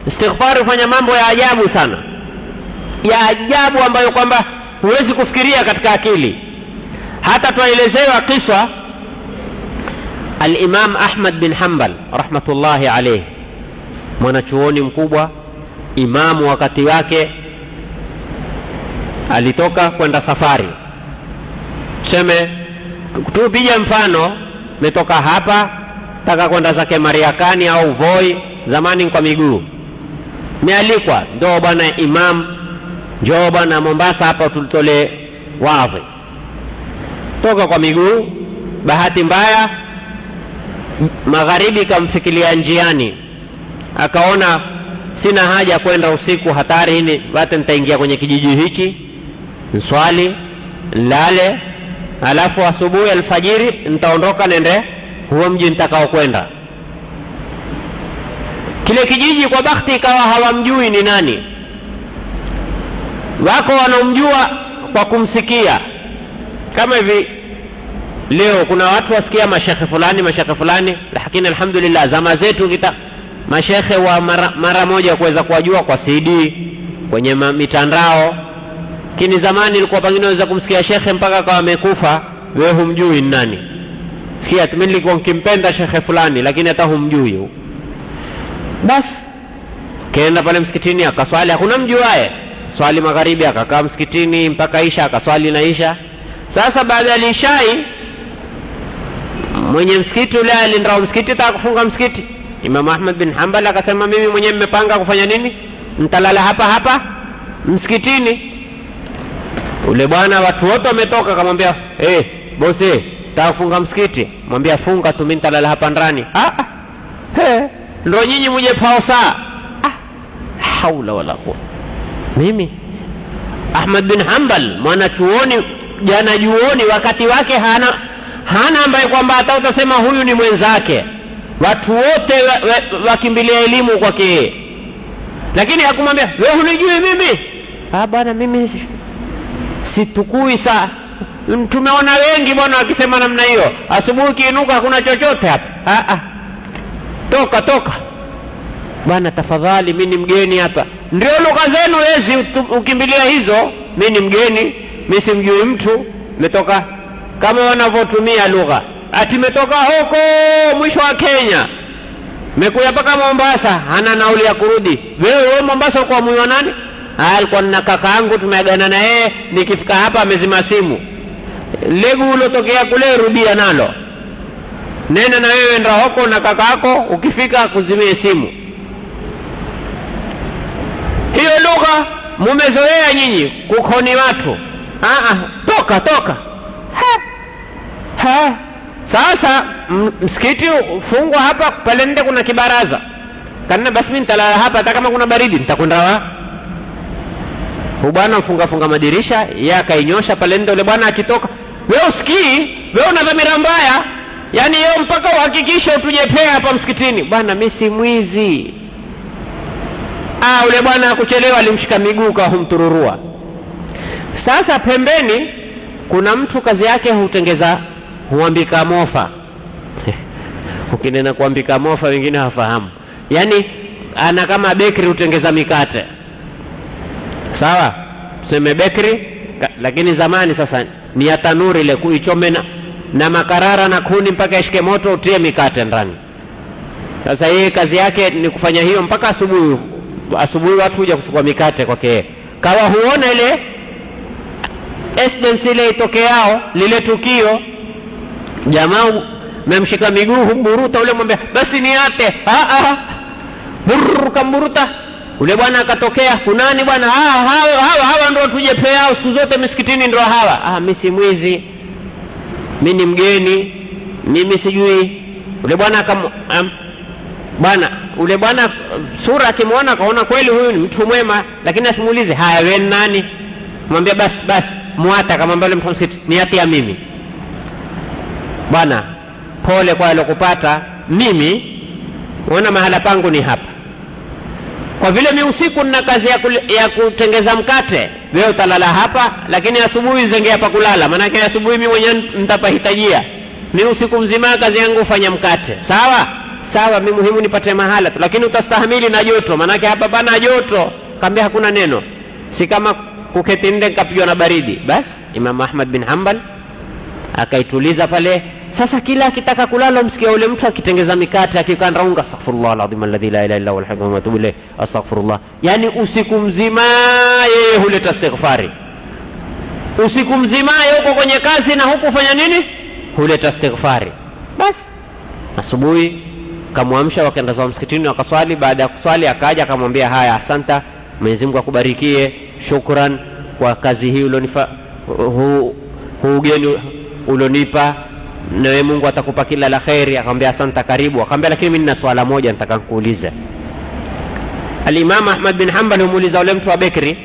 Istighfar hufanya mambo ya ajabu sana, ya ajabu ambayo kwamba huwezi kufikiria katika akili. Hata tuelezewa kisa al-Imam Ahmad bin Hanbal rahmatullahi alayhi, mwanachuoni mkubwa, imamu wakati wake. Alitoka kwenda safari, tuseme tupige mfano, metoka hapa taka kwenda zake Mariakani au Voi, zamani kwa miguu. Mealikwa, ndio bwana imam, njoo bwana Mombasa hapa tulitole wadhi. Toka kwa miguu, bahati mbaya magharibi kamfikilia njiani, akaona sina haja kwenda usiku, hatari hini, basi nitaingia kwenye kijiji hichi nswali lale, alafu asubuhi alfajiri nitaondoka nende huo mji nitakao kwenda. Kile kijiji kwa bahati ikawa hawamjui ni nani, wako wanaomjua kwa kumsikia. Kama hivi leo kuna watu wasikia mashekhe fulani, lakini alhamdulillah zama zetu mashekhe wa mara moja kuweza kuwajua kwa CD kwenye mitandao. Kini zamani ilikuwa pengine unaweza kumsikia shekhe mpaka kama amekufa, wewe humjui ni nani. Kia mimi nilikuwa nikimpenda shekhe fulani, lakini hata humjui. Bas kaenda pale msikitini akaswali, hakuna mjuae. Swali magharibi akakaa msikitini mpaka isha, akaswali na isha. Sasa baada ya ishai, mwenye msikiti ule alindrao msikiti atakufunga msikiti. Imam Ahmad bin Hanbal akasema, mimi mwenyewe nimepanga kufanya nini, nitalala hapa msikitini. Ule bwana watu wote wametoka, akamwambia bosi tafunga msikiti. Mwambia funga tu, mimi nitalala hapa ndani. Ndio nyinyi mje pao saa. Haula wala quwwata. Mimi Ahmad bin Hanbal mwanachuoni, jana juoni, wakati wake hana ambaye kwamba hata utasema huyu ni mwenzake. Watu wote wakimbilia elimu kwake, lakini hakumwambia wewe hunijui mimi. Bwana mimi situkui saa. Tumeona wengi bwana wakisema namna hiyo, asubuhi kiinuka hakuna chochote hapa. Toka bwana, tafadhali mimi ni mgeni hapa. Ndio lugha zenu hizi ukimbilia hizo, mimi ni mgeni, mimi simjui mtu, nimetoka kama wanavyotumia lugha. Ati metoka huko mwisho wa Kenya, mekuja mpaka Mombasa, hana nauli ya kurudi. Wewe Mombasa uko mwiwa nani? Alikuwa na kaka yangu tumeagana na yeye, nikifika hapa amezima simu. Legu ulotokea kule rudia nalo. Nenda na wewe ndio huko na kaka yako, ukifika kuzimie simu. Hiyo lugha mumezoea nyinyi kukoni watu. Toka. Sasa msikiti fungwa hapa, pale nje kuna kibaraza. Kana basi mimi nitalala hapa, hata kama kuna baridi nitakwenda wapi? Bwana funga madirisha, yeye akainyosha pale nje. Yule bwana akitoka, wewe usikii, wewe una dhamira mbaya. Yaani yeye mpaka uhakikishe utujepea hapa msikitini. Bwana mimi si mwizi. Yule bwana akuchelewa, alimshika miguu kwa humtururua. Sasa pembeni kuna mtu kazi yake huambika mofa. Ukinena kuambika mofa wengine hafahamu. Yaani ana kama bakery hutengeza mikate. Sawa? Tuseme bakery, lakini zamani sasa ni ya tanuri ile kuichome na makarara na kuni mpaka ishike moto utie mikate ndani. Sasa yeye kazi yake ni kufanya hiyo mpaka asubuhi. Asubuhi watu huja kuchukua mikate kwake. Kawa huona ile essence ile itokeao lile tukio, jamaa memshika miguu humburuta, ule mwambia basi niate. Kamburuta. Ule bwana akatokea, kunani bwana? Hawa ndio tujepeao siku zote misikitini, ndio hawa. Mimi si mwizi, mimi ni mgeni, mimi sijui. Ule bwana ule bwana sura akimwona akaona kweli huyu ni mtu mwema, lakini asimuulize haya wewe nani. Mwambia basi muata, akamwambia yule mtu msikiti, niatia mimi. Bwana pole kwa alokupata, mimi unaona mahala pangu ni hapa. Kwa vile mimi usiku nina kazi ya kutengeza mkate, wewe utalala hapa, lakini asubuhi zenge hapa kulala. Maana yake asubuhi mimi mwenyewe nitapahitajia. Mimi usiku mzima kazi yangu ufanya mkate. Sawa? sawa, mimi muhimu nipate mahala tu, lakini utastahamili na joto, manake hapa pana joto. Kaambia hakuna neno, si kama kuketi nje nikapigwa na baridi. Basi Imam Ahmad bin Hanbal akaituliza pale. Sasa kila akitaka kulala msikia ule mtu akitengeza mikate akikanda unga, astaghfirullah alazim alladhi la ilaha illa huwa alhayyul qayyum wa atubu ilayh, astaghfirullah. Yani usiku mzima yeye huleta istighfari, usiku mzima yeye uko kwenye kazi na huku fanya nini, huleta istighfari. Basi asubuhi kamwamsha, wakaenda zao msikitini wakaswali. Baada ya kuswali akaja akamwambia, haya, asanta, Mwenyezi Mungu akubarikie, shukran kwa kazi hii ulionipa, ugeni ulionipa, na wewe Mungu atakupa kila la khairi. Akamwambia asante, karibu. Akamwambia lakini mimi nina swala moja nataka kukuuliza. Al-Imam Ahmad bin Hanbal humuuliza yule mtu wa Bekri,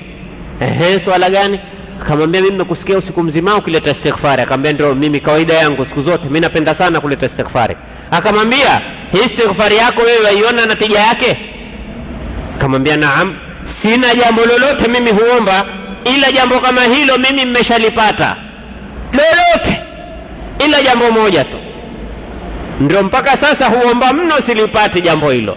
swala gani? Akamwambia mimi nimekusikia usiku mzima ukileta istighfari. Akamwambia ndio mimi kawaida yangu siku zote, mimi napenda sana kuleta istighfari. Akamwambia hii istighfari yako wewe waiona natija yake? Akamwambia naam, sina jambo lolote mimi huomba ila jambo kama hilo mimi nimeshalipata, lolote ila jambo moja tu ndio mpaka sasa huomba mno, silipati jambo hilo.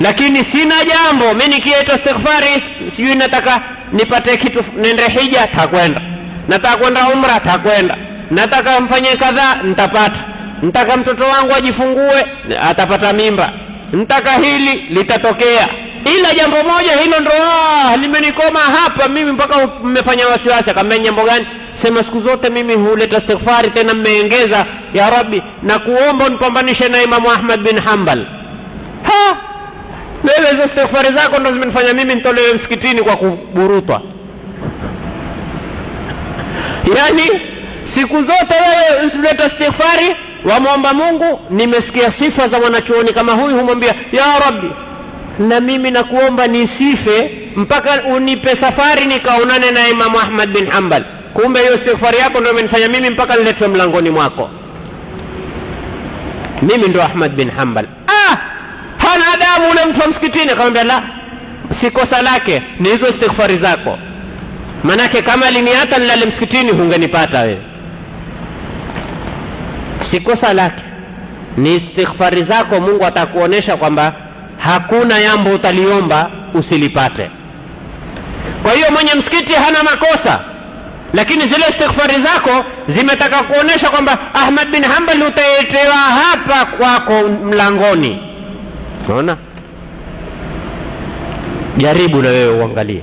Lakini sina jambo, mimi nikiita istighfari sijui nataka nipate kitu, nende hija takwenda, nataka kwenda umra takwenda, nataka mfanye kadhaa nitapata, nataka mtoto wangu ajifungue atapata mimba, nataka hili litatokea, ila jambo moja hilo ndo limenikoma hapa mimi mpaka mmefanya wasiwasi. Akamwambia jambo gani? Sema siku zote mimi huleta istighfari, tena mmeongeza ya Rabbi na kuomba nipambanishe na Imam Ahmad bin Hanbal. Wewe hizo istighfari zako ndo zimenifanya mimi nitolewe msikitini kwa kuburutwa. Yani siku zote wewe usileta istighfari, wamuomba Mungu. Nimesikia sifa za wanachuoni kama huyu, humwambia ya Rabbi na mimi nakuomba nisife mpaka unipe safari nikaonane na Imam Ahmad bin Hanbal. Kumbe hiyo istighfari yako ndio imenifanya mimi mpaka niletwe mlangoni mwako. Mimi ndo Ahmad bin Hanbal. Hana adabu ule mtu wa msikitini. Akamwambia la, si kosa lake, ni hizo istighfari zako. Manake kama aliniata nilale msikitini hungenipata wewe. Si kosa lake, ni istighfari zako. Mungu atakuonesha kwamba hakuna jambo utaliomba usilipate. Kwa hiyo mwenye msikiti hana makosa, lakini zile istighfari zako zimetaka kuonesha kwamba Ahmad bin Hanbal utaetewa hapa kwako mlangoni. Unaona? Jaribu na wewe uangalie.